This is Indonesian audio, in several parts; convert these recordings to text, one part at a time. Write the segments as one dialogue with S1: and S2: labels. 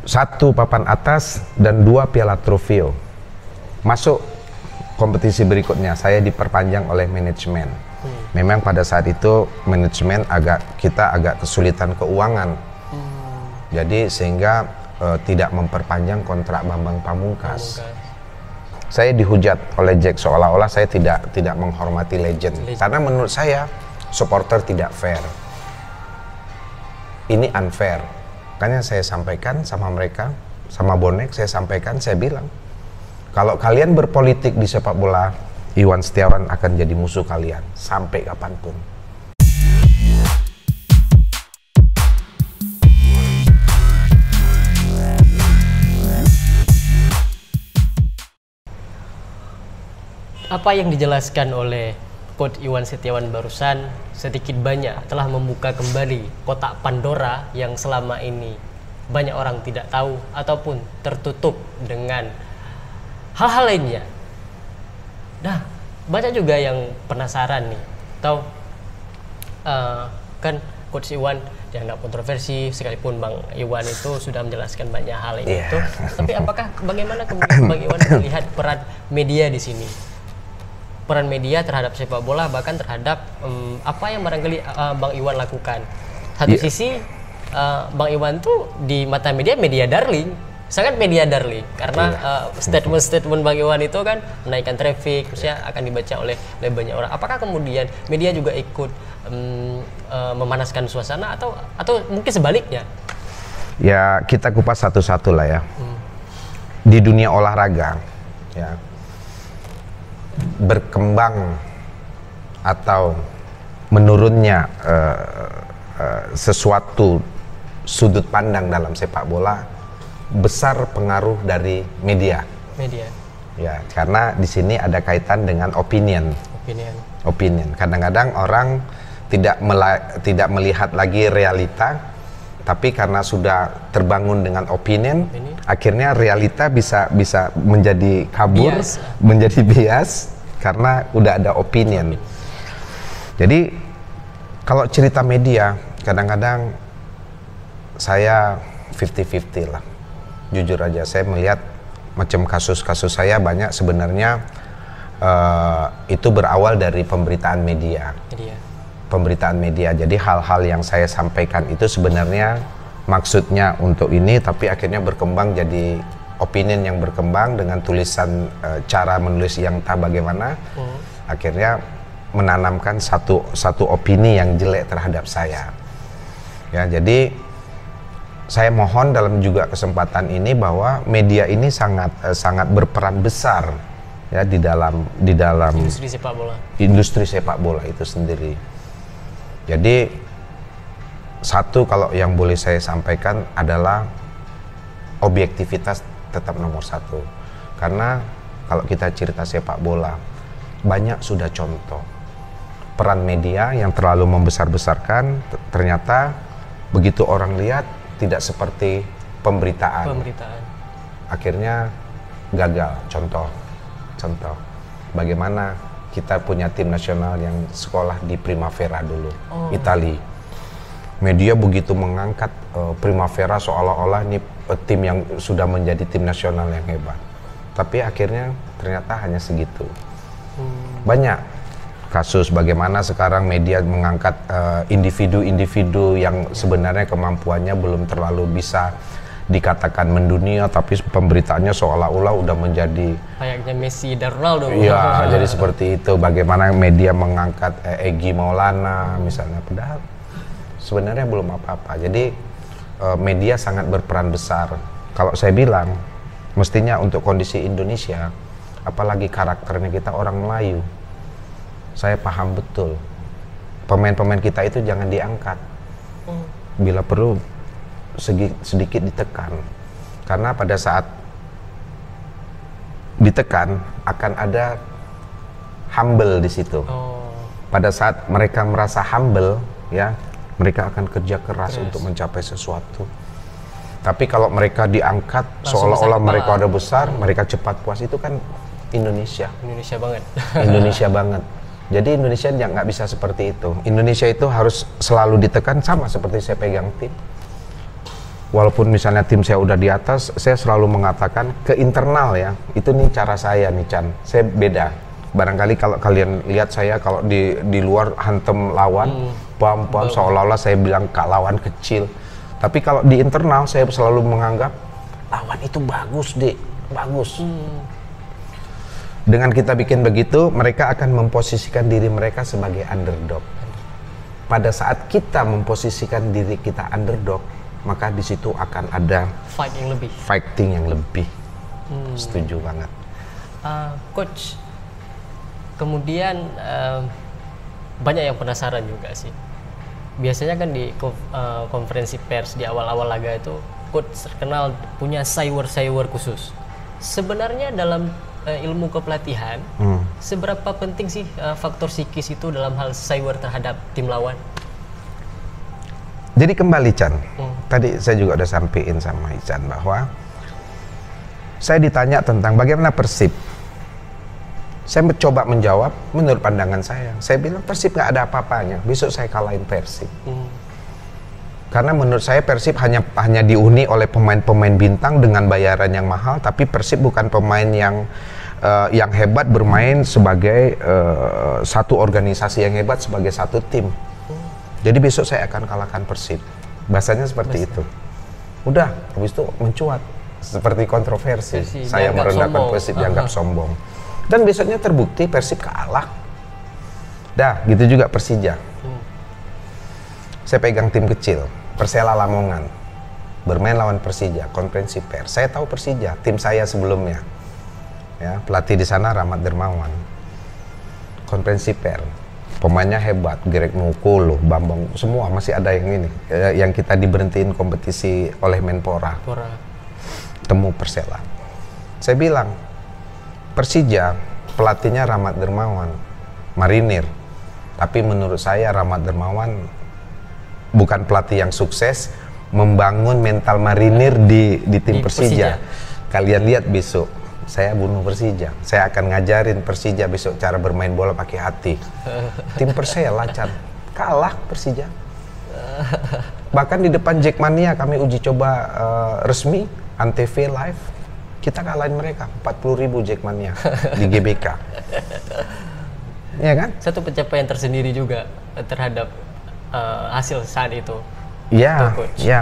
S1: 1 papan atas dan 2 piala trofeo. Masuk kompetisi berikutnya saya diperpanjang oleh manajemen. Memang pada saat itu manajemen kita agak kesulitan keuangan. Jadi sehingga tidak memperpanjang kontrak Bambang Pamungkas. Saya dihujat oleh Jack seolah-olah saya tidak menghormati legend. Karena menurut saya supporter tidak fair. Ini unfair. Makanya saya sampaikan sama mereka, sama bonek saya sampaikan, saya bilang, kalau kalian berpolitik di sepak bola, Iwan Setiawan akan jadi musuh kalian sampai kapanpun.
S2: Apa yang dijelaskan oleh Coach Iwan Setiawan barusan sedikit banyak telah membuka kembali kotak Pandora yang selama ini banyak orang tidak tahu ataupun tertutup dengan hal-hal lainnya. Nah, banyak juga yang penasaran nih, tahu kan Coach Iwan dianggap kontroversi, sekalipun Bang Iwan itu sudah menjelaskan banyak hal ini itu. Tapi apakah bagaimana kemudian Bang Iwan melihat peran media di sini? Peran media terhadap sepak bola, bahkan terhadap apa yang barangkali Bang Iwan lakukan. Satu sisi Bang Iwan tuh di mata media darling, sangat media darling, karena statement Bang Iwan itu kan menaikkan traffic, terusnya akan dibaca oleh banyak orang. Apakah kemudian media juga ikut memanaskan suasana atau mungkin sebaliknya?
S1: Ya kita kupas satu-satu lah ya. Di dunia olahraga, ya, berkembang atau menurunnya sesuatu sudut pandang dalam sepak bola besar pengaruh dari media. Ya, karena di sini ada kaitan dengan opinion. Kadang-kadang orang tidak melihat lagi realita, tapi karena sudah terbangun dengan opinion, akhirnya realita bisa menjadi kabur, menjadi bias karena udah ada opinion. Jadi kalau cerita media, kadang-kadang saya 50-50 lah. Jujur aja, saya melihat macam kasus-kasus saya banyak sebenarnya itu berawal dari pemberitaan media. Pemberitaan media. Jadi hal-hal yang saya sampaikan itu sebenarnya maksudnya untuk ini, tapi akhirnya berkembang jadi opinion yang berkembang dengan tulisan cara menulis yang tak bagaimana. Akhirnya menanamkan satu opini yang jelek terhadap saya. Ya, jadi saya mohon dalam juga kesempatan ini bahwa media ini sangat berperan besar ya di dalam industri sepak bola itu sendiri. Jadi satu kalau yang boleh saya sampaikan adalah objektivitas tetap nomor 1. Karena kalau kita cerita sepak bola banyak sudah contoh peran media yang terlalu membesar-besarkan, ternyata begitu orang lihat tidak seperti pemberitaan. Akhirnya gagal. Contoh bagaimana kita punya tim nasional yang sekolah di Primavera dulu, Itali. Media begitu mengangkat Primavera seolah-olah ini tim yang sudah menjadi tim nasional yang hebat. Tapi akhirnya ternyata hanya segitu. Banyak kasus bagaimana sekarang media mengangkat individu-individu yang sebenarnya kemampuannya belum terlalu bisa dikatakan mendunia, tapi pemberitaannya seolah-olah udah menjadi
S2: kayaknya Messi dan Ronaldo.
S1: Iya, jadi seperti itu. Bagaimana media mengangkat Egy Maulana misalnya, padahal sebenarnya belum apa-apa. Jadi media sangat berperan besar. Kalau saya bilang, mestinya untuk kondisi Indonesia, apalagi karakternya kita orang Melayu, saya paham betul. Pemain-pemain kita itu jangan diangkat. Bila perlu sedikit ditekan, karena pada saat ditekan akan ada humble di situ. Pada saat mereka merasa humble, ya mereka akan kerja keras untuk mencapai sesuatu. Tapi kalau mereka diangkat seolah-olah mereka udah besar, mereka cepat puas, itu kan Indonesia banget. Indonesia banget. Jadi Indonesia nggak bisa seperti itu. Indonesia itu harus selalu ditekan, sama seperti saya pegang tim. walaupun misalnya tim saya udah di atas, saya selalu mengatakan ke internal ya, itu nih cara saya nih Chan, saya beda. Barangkali kalau kalian lihat saya kalau di luar hantem lawan, pam seolah-olah saya bilang kak lawan kecil. Tapi kalau di internal saya selalu menganggap lawan itu bagus deh, bagus. Dengan kita bikin begitu, mereka akan memposisikan diri mereka sebagai underdog. Pada saat kita memposisikan diri kita underdog, maka di situ akan ada fighting yang lebih. Setuju banget.
S2: Coach, kemudian banyak yang penasaran juga sih. Biasanya kan di konferensi pers di awal-awal laga itu coach terkenal punya sayur-sayur khusus. Sebenarnya dalam ilmu kepelatihan, seberapa penting sih faktor psikis itu dalam hal sayur terhadap tim lawan?
S1: Jadi kembali Chan, tadi saya juga udah sampein sama Ican bahwa saya ditanya tentang bagaimana Persib. Saya mencoba menjawab menurut pandangan saya. Saya bilang Persib nggak ada apa-apanya. Besok saya kalahin Persib. Karena menurut saya Persib hanya dihuni oleh pemain-pemain bintang dengan bayaran yang mahal, tapi Persib bukan pemain yang hebat bermain sebagai satu organisasi yang hebat sebagai satu tim. Jadi besok saya akan kalahkan Persib. Bahasanya seperti itu. Udah, habis itu mencuat seperti kontroversi. Saya merendahkan Persib, dianggap sombong. Dan besoknya terbukti Persib kalah. Dah, gitu juga Persija. Saya pegang tim kecil, Persela Lamongan, bermain lawan Persija, konferensi pers. Saya tahu Persija, tim saya sebelumnya. Ya, pelatih di sana Rahmat Dermawan. Konferensi pers, pemainnya hebat, Greg Nukulu, Bambang, semua masih ada yang ini, yang kita diberhentiin kompetisi oleh Menpora. Temu Persela. Saya bilang, Persija, pelatihnya Rahmat Dermawan, Marinir. Tapi menurut saya Rahmat Dermawan bukan pelatih yang sukses membangun mental Marinir di tim Persija. Kalian lihat besok, saya bunuh Persija. Saya akan ngajarin Persija besok cara bermain bola pakai hati. Tim Persela, Chan, kalah Persija. Bahkan di depan Jackmania kami uji coba resmi, Antv live. Kita kalahin mereka 40.000 Jackmania di GBK. Ya kan?
S2: Satu pencapaian tersendiri juga terhadap hasil saat itu.
S1: Iya, iya.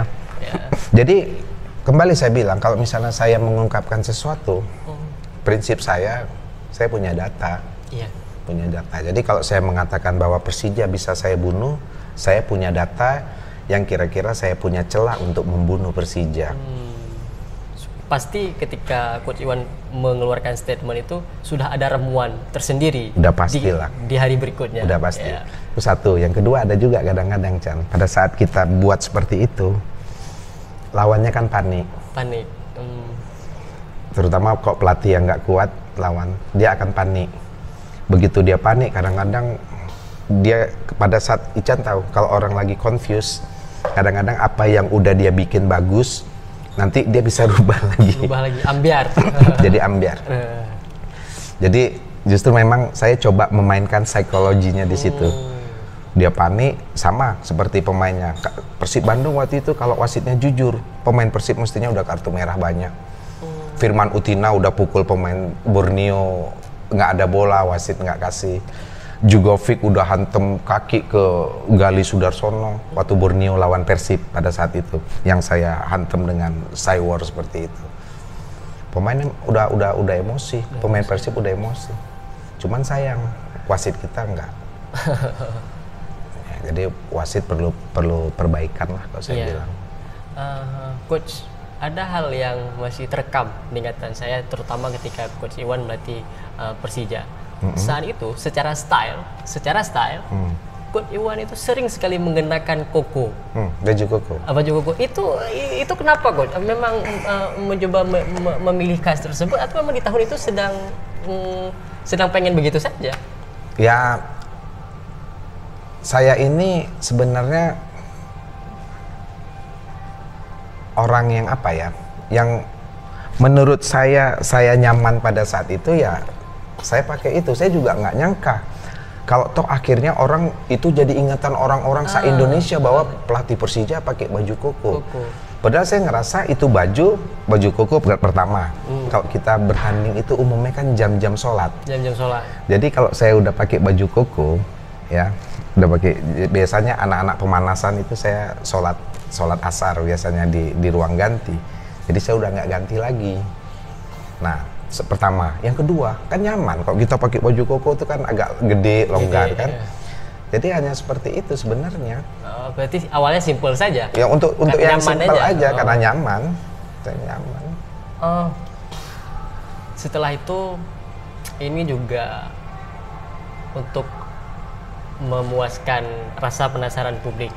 S1: Jadi kembali saya bilang kalau misalnya saya mengungkapkan sesuatu, prinsip saya punya data. Iya. Punya data. Jadi kalau saya mengatakan bahwa Persija bisa saya bunuh, saya punya data yang kira-kira saya punya celah untuk membunuh Persija.
S2: Pasti ketika Coach Iwan mengeluarkan statement itu sudah ada ramuan tersendiri.
S1: Udah pastilah.
S2: Di hari berikutnya.
S1: Udah pasti. Ya. Itu satu. Yang kedua ada juga kadang-kadang Chan, pada saat kita buat seperti itu, lawannya kan panik. Panik. Terutama kok pelatih yang nggak kuat lawan, dia akan panik. Begitu dia panik, kadang-kadang dia pada saat Ican tahu kalau orang lagi confused, kadang-kadang apa yang udah dia bikin bagus, nanti dia bisa rubah lagi.
S2: Ambiar.
S1: Jadi ambiar. Jadi justru memang saya coba memainkan psikologinya di situ. Dia panik sama seperti pemainnya. Persib Bandung waktu itu kalau wasitnya jujur, pemain Persib mestinya udah kartu merah banyak. Firman Utina udah pukul pemain Borneo, nggak ada bola, wasit nggak kasih. Jugovic udah hantem kaki ke Gali Sudarsono waktu Borneo lawan Persib pada saat itu, yang saya hantem dengan Cywar seperti itu. Pemainnya udah emosi, pemain Persib udah emosi. Cuman sayang wasit kita enggak. Ya, jadi wasit perlu perbaikan lah kalau saya bilang.
S2: Coach, ada hal yang masih terekam di ingatan saya, terutama ketika Coach Iwan melatih Persija. Saat itu secara style, Coach Iwan itu sering sekali mengenakan koko.
S1: Baju koko.
S2: Baju koko itu kenapa Coach? Memang mencoba memilih khas tersebut atau memang di tahun itu sedang pengen begitu saja?
S1: Ya, saya ini sebenarnya orang yang apa ya? Yang menurut saya nyaman pada saat itu ya. Saya pakai itu, saya juga nggak nyangka kalau toh akhirnya orang itu jadi ingatan orang-orang se-Indonesia bahwa pelatih Persija pakai baju koko. Padahal saya ngerasa itu baju koko pertama. Kalau kita bertanding itu umumnya kan jam-jam sholat.
S2: Jam-jam sholat.
S1: Jadi kalau saya udah pakai baju koko, ya, udah pakai, biasanya anak-anak pemanasan itu saya sholat asar biasanya di ruang ganti. Jadi saya udah nggak ganti lagi. Nah, pertama. Yang kedua, kan nyaman. Kalau kita pakai baju koko itu kan agak gede, longgar kan. Iya. Jadi hanya seperti itu sebenarnya.
S2: Oh, berarti awalnya simpel saja.
S1: Ya untuk yang simpel aja karena nyaman. Saya nyaman.
S2: Oh. Setelah itu ini juga untuk memuaskan rasa penasaran publik.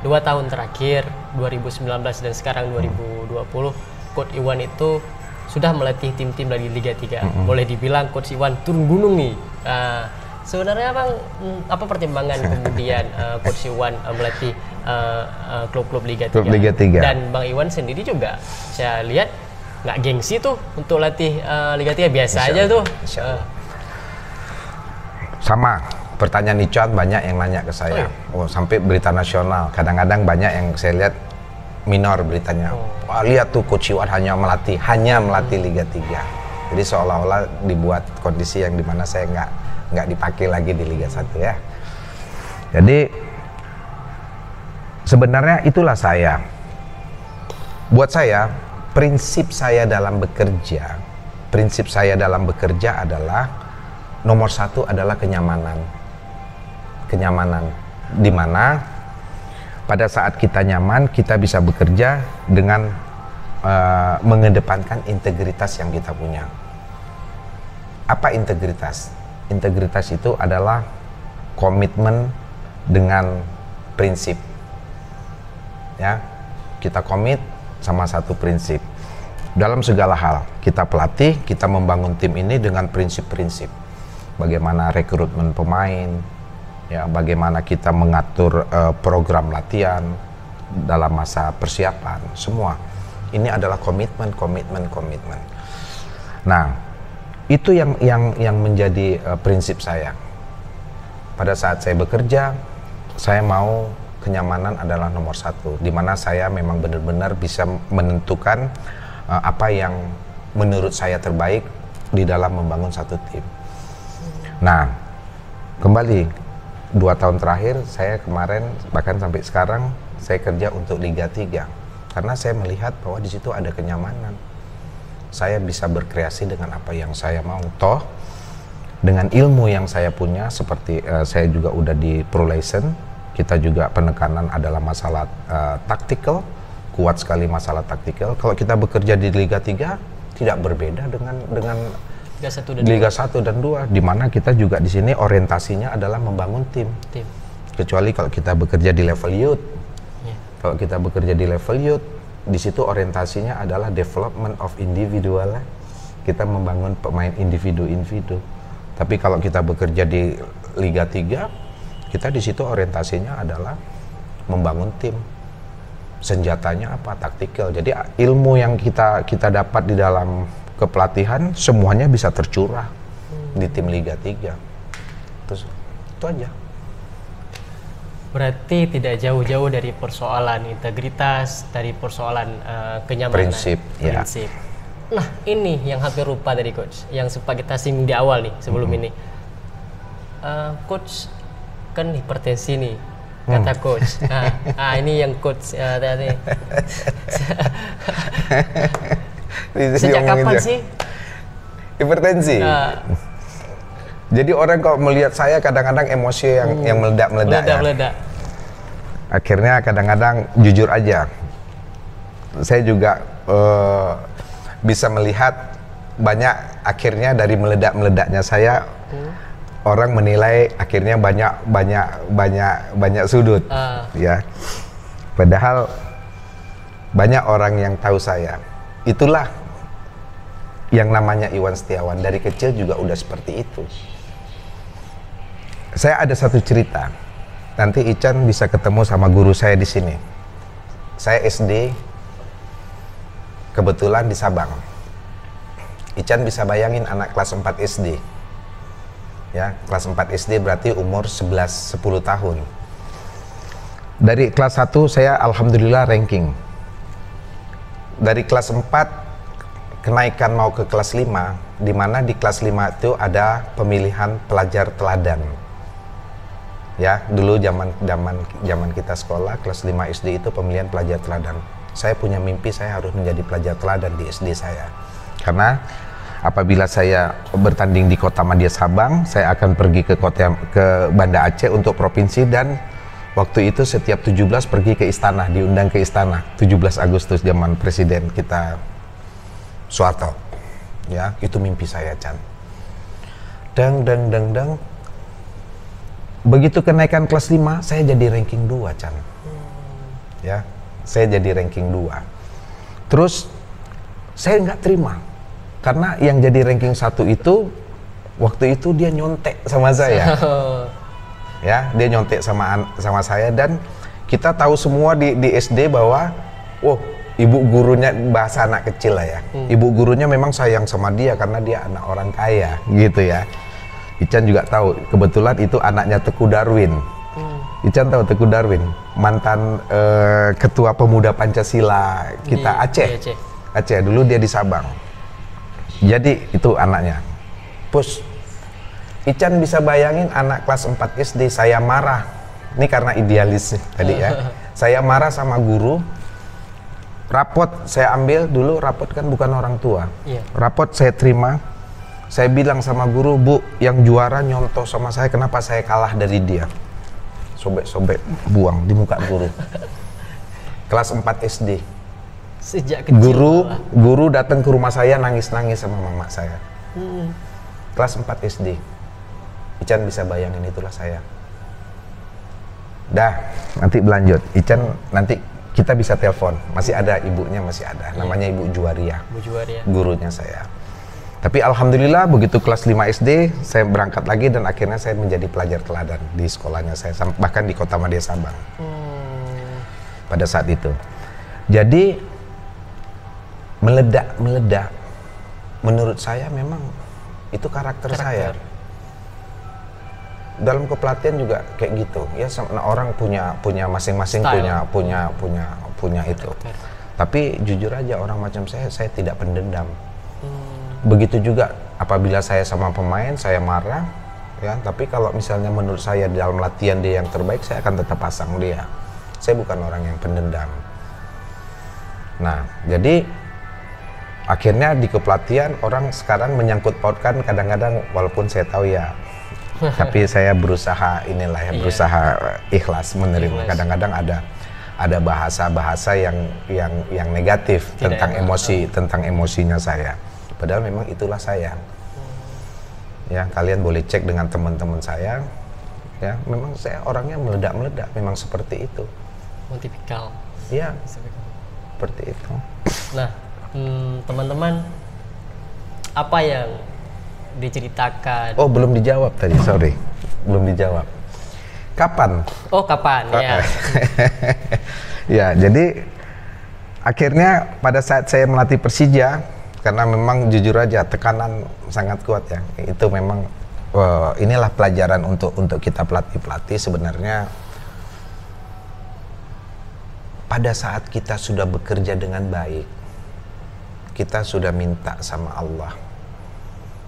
S2: 2 tahun terakhir 2019 dan sekarang 2020 Coach Iwan itu sudah melatih tim-tim dari Liga 3. Boleh dibilang Coach Iwan turun gunung nih. Sebenarnya Bang, apa pertimbangan kemudian Coach Iwan melatih klub-klub Liga 3?
S1: Klub Liga 3.
S2: Dan Bang Iwan sendiri juga saya lihat nggak gengsi tuh untuk latih Liga 3, biasa aja tuh.
S1: Sama, pertanyaan Ican banyak yang nanya ke saya. Oh, sampai berita nasional. Kadang-kadang banyak yang saya lihat minor beritanya. Wah, lihat tuh Coach Iwan hanya melatih Liga 3. Jadi seolah-olah dibuat kondisi yang dimana saya nggak dipakai lagi di Liga 1 ya. Jadi sebenarnya itulah saya. Buat saya, prinsip saya dalam bekerja adalah nomor 1 adalah kenyamanan. Di mana pada saat kita nyaman, kita bisa bekerja dengan mengedepankan integritas yang kita punya. Apa integritas? Integritas itu adalah komitmen dengan prinsip. Ya, kita komit sama satu prinsip. Dalam segala hal, kita pelatih, kita membangun tim ini dengan prinsip-prinsip. Bagaimana rekrutmen pemain, ya, bagaimana kita mengatur program latihan dalam masa persiapan, semua. Ini adalah komitmen. Nah, itu yang menjadi prinsip saya. Pada saat saya bekerja, saya mau kenyamanan adalah nomor 1, di mana saya memang benar-benar bisa menentukan apa yang menurut saya terbaik di dalam membangun satu tim. Nah, kembali 2 tahun terakhir, saya kemarin bahkan sampai sekarang saya kerja untuk Liga 3 karena saya melihat bahwa di situ ada kenyamanan. Saya bisa berkreasi dengan apa yang saya mau. Toh dengan ilmu yang saya punya, seperti saya juga udah di ProLason, kita juga penekanan adalah masalah taktikal, kuat sekali masalah taktikal. Kalau kita bekerja di Liga 3 tidak berbeda dengan Liga 1 dan 2, di mana kita juga di sini orientasinya adalah membangun tim. Kecuali kalau kita bekerja di level youth. Kalau kita bekerja di level youth, di situ orientasinya adalah development of individual. Kita membangun pemain individu. Tapi kalau kita bekerja di Liga 3, kita di situ orientasinya adalah membangun tim. Senjatanya apa? Taktikal. Jadi ilmu yang kita dapat di dalam kepelatihan semuanya bisa tercurah di tim Liga 3. Terus itu aja.
S2: Berarti tidak jauh-jauh dari persoalan integritas, dari persoalan kenyamanan.
S1: Prinsip.
S2: Nah, ini yang hampir lupa tadi Coach, yang sempat kita singgung di awal nih sebelum ini. Coach kan hipertensi nih, kata Coach. Ini yang Coach tadi. Sejak kapan sih
S1: hipertensi? Jadi orang kalau melihat saya kadang-kadang emosi yang meledak-meledak. Akhirnya kadang-kadang jujur aja, saya juga bisa melihat banyak akhirnya dari meledak-meledaknya saya, orang menilai akhirnya banyak sudut, ya. Padahal banyak orang yang tahu saya. Itulah yang namanya Iwan Setiawan, dari kecil juga udah seperti itu. Saya ada satu cerita, nanti Ican bisa ketemu sama guru saya di sini. Saya SD, kebetulan di Sabang. Ican bisa bayangin anak kelas 4 SD. Ya, kelas 4 SD berarti umur 11-10 tahun. Dari kelas 1 saya alhamdulillah ranking. dari kelas 4 kenaikan mau ke kelas 5, di mana di kelas 5 itu ada pemilihan pelajar teladan. Ya, dulu zaman kita sekolah kelas 5 SD itu pemilihan pelajar teladan. Saya punya mimpi saya harus menjadi pelajar teladan di SD saya. Karena apabila saya bertanding di Kota Madya Sabang, saya akan pergi ke Banda Aceh untuk provinsi, dan waktu itu setiap 17 pergi ke istana, diundang ke istana. 17 Agustus zaman presiden kita Soeharto. Ya, itu mimpi saya, Chan. Dang. Begitu kenaikan kelas 5, saya jadi ranking 2, Chan. Ya, saya jadi ranking 2. Terus saya nggak terima. Karena yang jadi ranking 1 itu waktu itu dia nyontek sama saya. Ya, dia nyontek sama saya, dan kita tahu semua di SD bahwa ibu gurunya, bahasa anak kecil lah ya. Ibu gurunya memang sayang sama dia karena dia anak orang kaya gitu ya. Ican juga tahu, kebetulan itu anaknya Teguh Darwin. Ican tahu Teguh Darwin, mantan ketua pemuda Pancasila kita Aceh. Dulu dia di Sabang. Jadi itu anaknya. Pus, Ican bisa bayangin anak kelas 4 SD, saya marah. Ini karena idealis tadi ya. Saya marah sama guru. Rapot saya ambil, dulu rapot kan bukan orang tua. Rapot saya terima. Saya bilang sama guru, Bu, yang juara nyontoh sama saya, kenapa saya kalah dari dia? Sobek-sobek, buang di muka guru. Kelas 4 SD.
S2: Sejak kecil
S1: guru datang ke rumah saya nangis-nangis sama mama saya. Kelas 4 SD. Ican bisa bayangin, itulah saya. Dah, nanti berlanjut. Ican nanti kita bisa telepon. Masih ada ibunya, masih ada. Namanya Ibu Juwaria. Gurunya saya. Tapi alhamdulillah begitu kelas 5 SD saya berangkat lagi, dan akhirnya saya menjadi pelajar teladan di sekolahnya saya, bahkan di Kota Madya Sabang. Pada saat itu. Jadi meledak menurut saya memang itu karakter saya. Dalam kepelatihan juga kayak gitu ya, orang punya masing-masing punya itu. Tapi jujur aja, orang macam saya tidak pendendam. Begitu juga apabila saya sama pemain, saya marah ya, tapi kalau misalnya menurut saya dalam latihan dia yang terbaik, saya akan tetap pasang dia. Saya bukan orang yang pendendam. Nah, jadi akhirnya di kepelatihan orang sekarang menyangkut pautkan kadang-kadang, walaupun saya tahu ya, tapi saya berusaha berusaha ikhlas menerima. Kadang-kadang ada bahasa-bahasa yang negatif tentang emosi, tentang emosinya saya. Padahal memang itulah saya. Ya, kalian boleh cek dengan teman-teman saya. Ya, memang saya orangnya meledak-meledak, memang seperti itu.
S2: Tipikal.
S1: Iya, seperti itu.
S2: Nah, teman-teman, apa yang diceritakan? Oh,
S1: belum dijawab tadi, sorry, belum dijawab. Kapan?
S2: Oh, kapan? Ya.
S1: Ya, jadi akhirnya pada saat saya melatih Persija, karena memang jujur aja tekanan sangat kuat ya. Itu memang inilah pelajaran untuk kita pelatih sebenarnya. Pada saat kita sudah bekerja dengan baik, kita sudah minta sama Allah,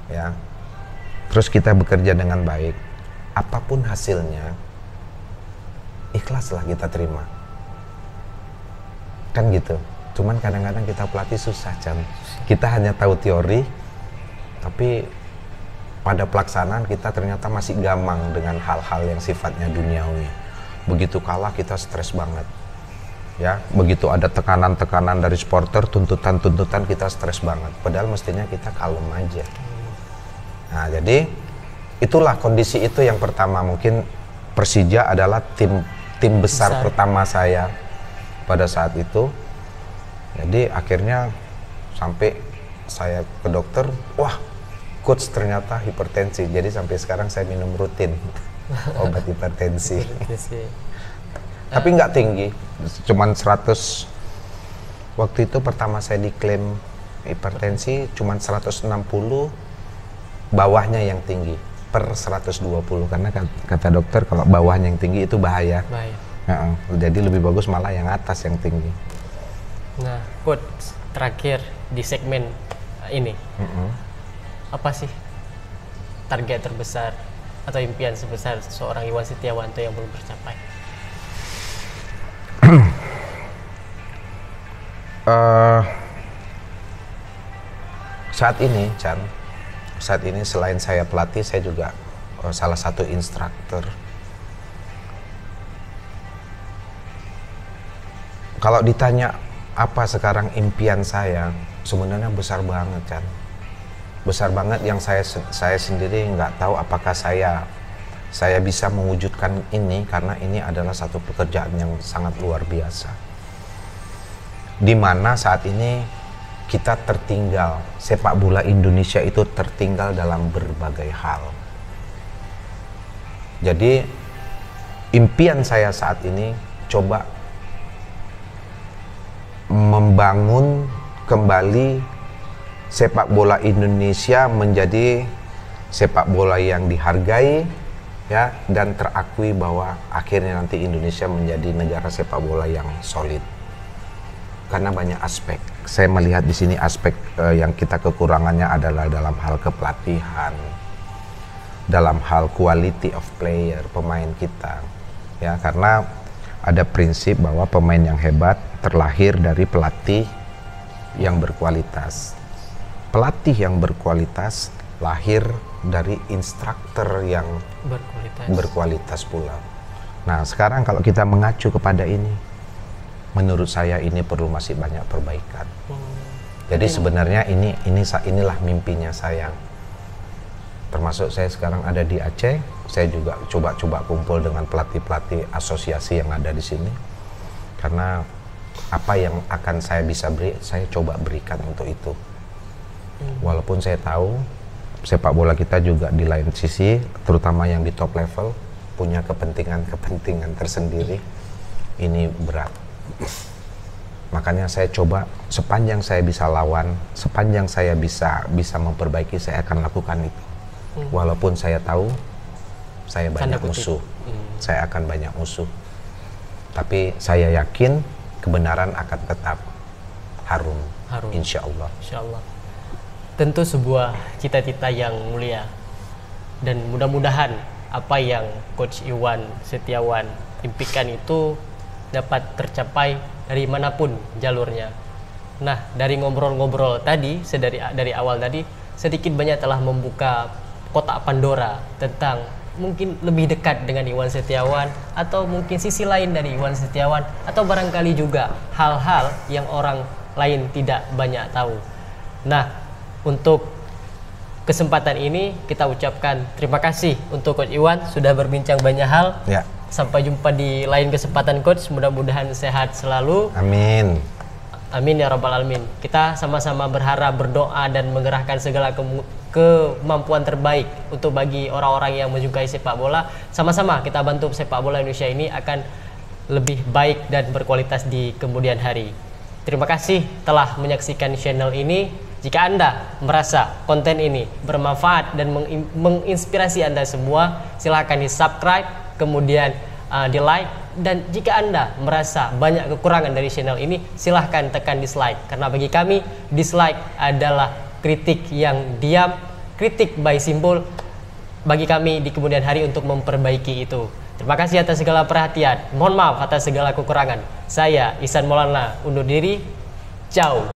S1: ya. Terus kita bekerja dengan baik, apapun hasilnya, ikhlaslah kita terima. Kan gitu. Cuman kadang-kadang kita pelatih susah, Chan. Kita hanya tahu teori, tapi pada pelaksanaan kita ternyata masih gamang dengan hal-hal yang sifatnya duniawi. Begitu kalah kita stres banget. Ya, begitu ada tekanan-tekanan dari supporter, tuntutan-tuntutan, kita stres banget. Padahal mestinya kita kalem aja. Nah, jadi itulah kondisi itu yang pertama. Mungkin Persija adalah tim besar pertama saya pada saat itu. Jadi akhirnya sampai saya ke dokter, wah, coach ternyata hipertensi. Jadi sampai sekarang saya minum rutin obat hipertensi. Tapi nggak tinggi, cuman 100. Waktu itu pertama saya diklaim hipertensi cuman 160, bawahnya yang tinggi per 120, karena kata dokter kalau bawahnya yang tinggi itu bahaya.
S2: Bahaya.
S1: Jadi lebih bagus malah yang atas yang tinggi.
S2: Nah, Coach, terakhir di segmen ini, apa sih target terbesar atau impian sebesar seorang Iwan Setiawanto yang belum tercapai?
S1: Saat ini, Chan, saat ini selain saya pelatih, saya juga salah satu instruktur. Kalau ditanya apa sekarang impian saya, sebenarnya besar banget, Chan. Besar banget yang saya sendiri nggak tahu apakah saya bisa mewujudkan ini, karena ini adalah satu pekerjaan yang sangat luar biasa. Di mana saat ini kita tertinggal, sepak bola Indonesia itu tertinggal dalam berbagai hal. Jadi impian saya saat ini coba membangun kembali sepak bola Indonesia menjadi sepak bola yang dihargai, ya, dan terakui bahwa akhirnya nanti Indonesia menjadi negara sepak bola yang solid. Karena banyak aspek. Saya melihat di sini aspek yang kita kekurangannya adalah dalam hal kepelatihan, dalam hal quality of player, pemain kita, ya, karena ada prinsip bahwa pemain yang hebat terlahir dari pelatih yang berkualitas. Pelatih yang berkualitas lahir dari instruktur yang berkualitas pula. Nah, sekarang kalau kita mengacu kepada ini, menurut saya ini perlu masih banyak perbaikan. Jadi sebenarnya inilah mimpinya saya. Termasuk saya sekarang ada di Aceh, saya juga coba kumpul dengan pelatih-pelatih asosiasi yang ada di sini. Karena apa yang akan saya bisa beri, saya coba berikan untuk itu. Walaupun saya tahu sepak bola kita juga di lain sisi, terutama yang di top level, punya kepentingan tersendiri. Ini berat. Makanya saya coba sepanjang saya bisa lawan, sepanjang saya bisa memperbaiki, saya akan lakukan itu. Walaupun saya tahu saya banyak musuh, saya akan banyak musuh, tapi saya yakin kebenaran akan tetap harum. Insya Allah.
S2: Tentu sebuah cita-cita yang mulia, dan mudah-mudahan apa yang Coach Iwan Setiawan impikan itu dapat tercapai dari manapun jalurnya. Nah, dari ngobrol-ngobrol tadi, dari awal tadi, sedikit banyak telah membuka kotak Pandora tentang mungkin lebih dekat dengan Iwan Setiawan, atau mungkin sisi lain dari Iwan Setiawan, atau barangkali juga hal-hal yang orang lain tidak banyak tahu. Nah, untuk kesempatan ini kita ucapkan terima kasih untuk Coach Iwan sudah berbincang banyak hal.
S1: Ya.
S2: Sampai jumpa di lain kesempatan, Coach. Mudah-mudahan sehat selalu.
S1: Amin.
S2: Amin ya rabbal alamin. Kita sama-sama berharap, berdoa, dan mengerahkan segala kemampuan terbaik untuk bagi orang-orang yang menyukai sepak bola. Sama-sama kita bantu sepak bola Indonesia ini akan lebih baik dan berkualitas di kemudian hari. Terima kasih telah menyaksikan channel ini. Jika Anda merasa konten ini bermanfaat dan menginspirasi Anda semua, silahkan di subscribe, kemudian di like, dan jika Anda merasa banyak kekurangan dari channel ini, silahkan tekan dislike, karena bagi kami dislike adalah kritik yang diam, kritik by simbol bagi kami di kemudian hari untuk memperbaiki itu. Terima kasih atas segala perhatian, mohon maaf atas segala kekurangan. Saya Ihsan Maulana undur diri, ciao.